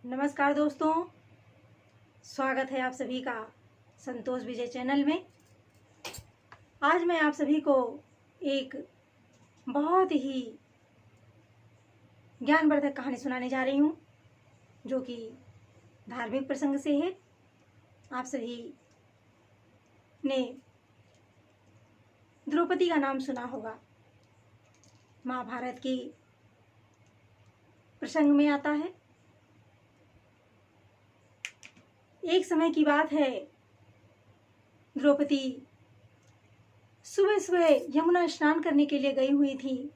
नमस्कार दोस्तों, स्वागत है आप सभी का संतोष विजय चैनल में। आज मैं आप सभी को एक बहुत ही ज्ञानवर्धक कहानी सुनाने जा रही हूँ, जो कि धार्मिक प्रसंग से है। आप सभी ने द्रौपदी का नाम सुना होगा। महाभारत की प्रसंग में आता है। एक समय की बात है, द्रौपदी सुबह सुबह यमुना स्नान करने के लिए गई हुई थी।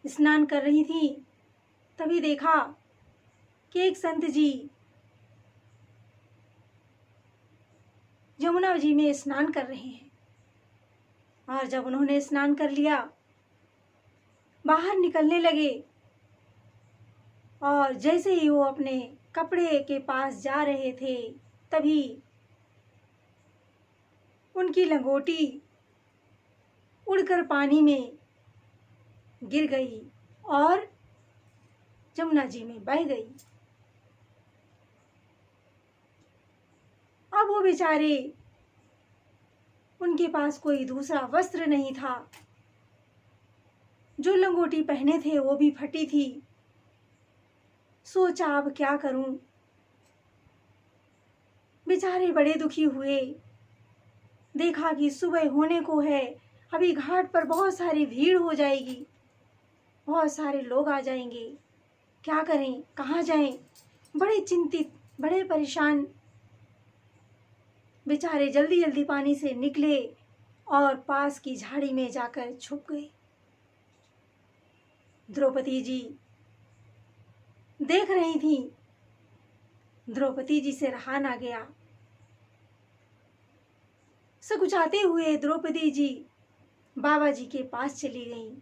स्नान कर रही थी, तभी देखा कि एक संत जी यमुना जी में स्नान कर रहे हैं। और जब उन्होंने स्नान कर लिया, बाहर निकलने लगे और जैसे ही वो अपने कपड़े के पास जा रहे थे, तभी उनकी लंगोटी उड़कर पानी में गिर गई और यमुना जी में बह गई। अब वो बेचारे, उनके पास कोई दूसरा वस्त्र नहीं था। जो लंगोटी पहने थे वो भी फटी थी। सोचा अब क्या करूं। बेचारे बड़े दुखी हुए। देखा कि सुबह होने को है, अभी घाट पर बहुत सारी भीड़ हो जाएगी, बहुत सारे लोग आ जाएंगे। क्या करें, कहाँ जाएं? बड़े चिंतित, बड़े परेशान बेचारे जल्दी जल्दी पानी से निकले और पास की झाड़ी में जाकर छुप गए। द्रौपदी जी देख रही थी। द्रौपदी जी से रहा ना गया। सकुचाते हुए द्रौपदी जी बाबा जी के पास चली गईं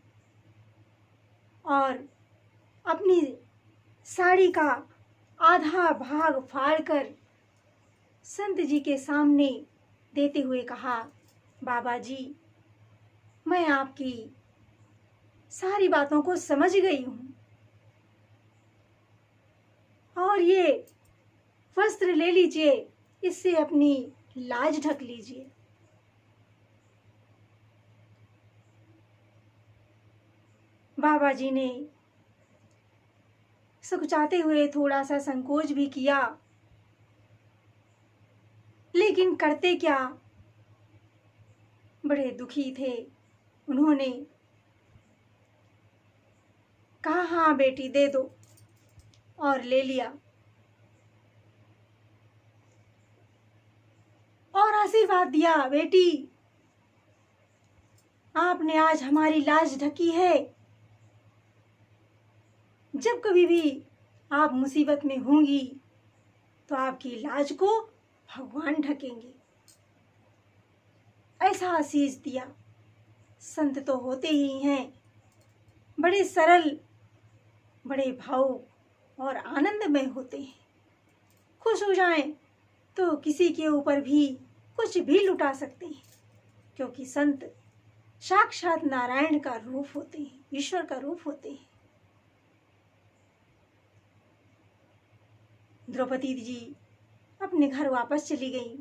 और अपनी साड़ी का आधा भाग फाड़कर संत जी के सामने देते हुए कहा, बाबा जी, मैं आपकी सारी बातों को समझ गई हूँ और ये वस्त्र ले लीजिए, इससे अपनी लाज ढक लीजिए। बाबा जी ने सकुचाते हुए थोड़ा सा संकोच भी किया, लेकिन करते क्या, बड़े दुखी थे। उन्होंने कहा, हाँ बेटी दे दो, और ले लिया और आशीर्वाद दिया, बेटी आपने आज हमारी लाज ढकी है। जब कभी भी आप मुसीबत में होंगी तो आपकी लाज को भगवान ढकेंगे। ऐसा आशीष दिया। संत तो होते ही हैं बड़े सरल, बड़े भावुक और आनंदमय होते हैं। खुश हो जाएं तो किसी के ऊपर भी कुछ भी लुटा सकते हैं, क्योंकि संत साक्षात नारायण का रूप होते हैं, ईश्वर का रूप होते हैं। द्रौपदी जी अपने घर वापस चली गईं।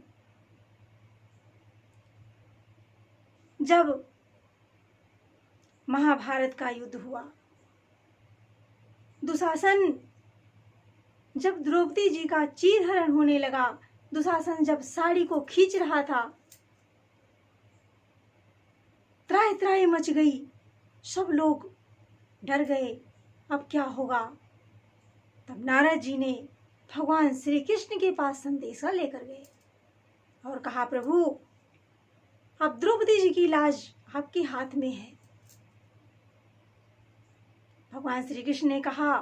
जब महाभारत का युद्ध हुआ, दुशासन जब द्रौपदी जी का चीरहरण होने लगा, दुशासन जब साड़ी को खींच रहा था, त्राहि त्राहि मच गई। सब लोग डर गए, अब क्या होगा। तब नारद जी ने भगवान श्री कृष्ण के पास संदेशा लेकर गए और कहा, प्रभु अब द्रौपदी जी की लाज आपके हाथ में है। भगवान श्री कृष्ण ने कहा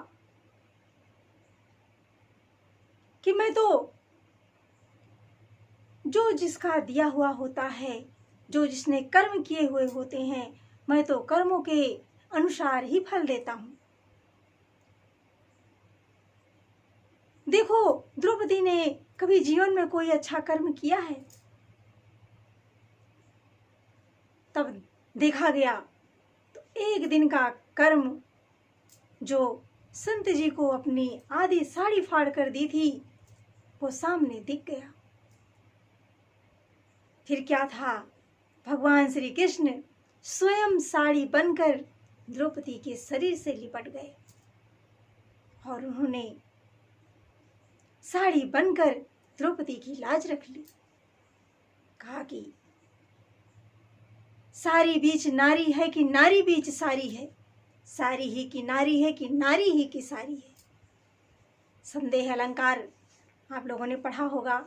कि मैं तो, जो जिसका दिया हुआ होता है, जो जिसने कर्म किए हुए होते हैं, मैं तो कर्मों के अनुसार ही फल देता हूं। देखो, द्रौपदी ने कभी जीवन में कोई अच्छा कर्म किया है? तब देखा गया तो एक दिन का कर्म जो संत जी को अपनी आधी साड़ी फाड़ कर दी थी वो सामने दिख गया। फिर क्या था, भगवान श्री कृष्ण स्वयं साड़ी बनकर द्रौपदी के शरीर से लिपट गए और उन्होंने साड़ी बनकर द्रौपदी की लाज रख ली। कहा कि सारी बीच नारी है कि नारी बीच सारी है, सारी ही की नारी है कि नारी ही की सारी है। संदेह अलंकार आप लोगों ने पढ़ा होगा,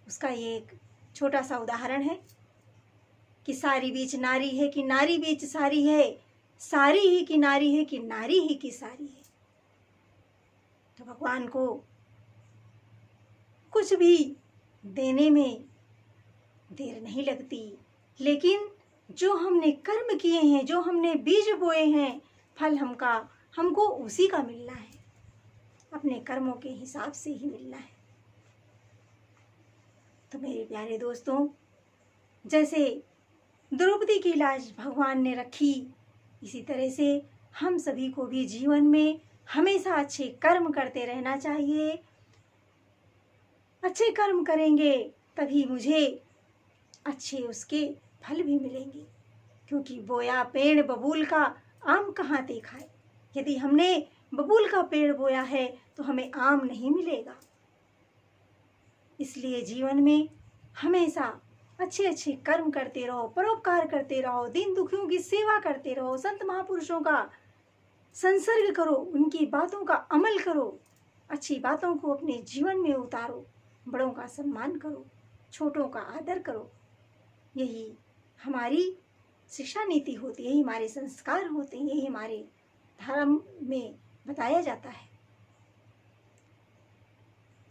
उसका ये एक छोटा सा उदाहरण है कि सारी बीच नारी है कि नारी बीच सारी है, सारी ही की नारी है कि नारी ही की सारी है। तो भगवान को कुछ भी देने में देर नहीं लगती, लेकिन जो हमने कर्म किए हैं, जो हमने बीज बोए हैं, फल हमको उसी का मिलना है, अपने कर्मों के हिसाब से ही मिलना है। तो मेरे प्यारे दोस्तों, जैसे द्रौपदी की लाज भगवान ने रखी, इसी तरह से हम सभी को भी जीवन में हमेशा अच्छे कर्म करते रहना चाहिए। अच्छे कर्म करेंगे तभी मुझे अच्छे उसके फल भी मिलेंगे, क्योंकि बोया पेड़ बबूल का आम कहाँ देखा है। यदि हमने बबूल का पेड़ बोया है तो हमें आम नहीं मिलेगा। इसलिए जीवन में हमेशा अच्छे अच्छे कर्म करते रहो, परोपकार करते रहो, दीन दुखियों की सेवा करते रहो, संत महापुरुषों का संसर्ग करो, उनकी बातों का अमल करो, अच्छी बातों को अपने जीवन में उतारो, बड़ों का सम्मान करो, छोटों का आदर करो। यही हमारी शिक्षा नीति होती है, यही हमारे संस्कार होते हैं, यही हमारे धर्म में बताया जाता है।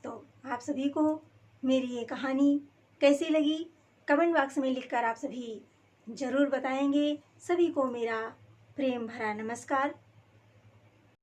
तो आप सभी को मेरी ये कहानी कैसी लगी कमेंट बॉक्स में लिखकर आप सभी जरूर बताएंगे। सभी को मेरा प्रेम भरा नमस्कार।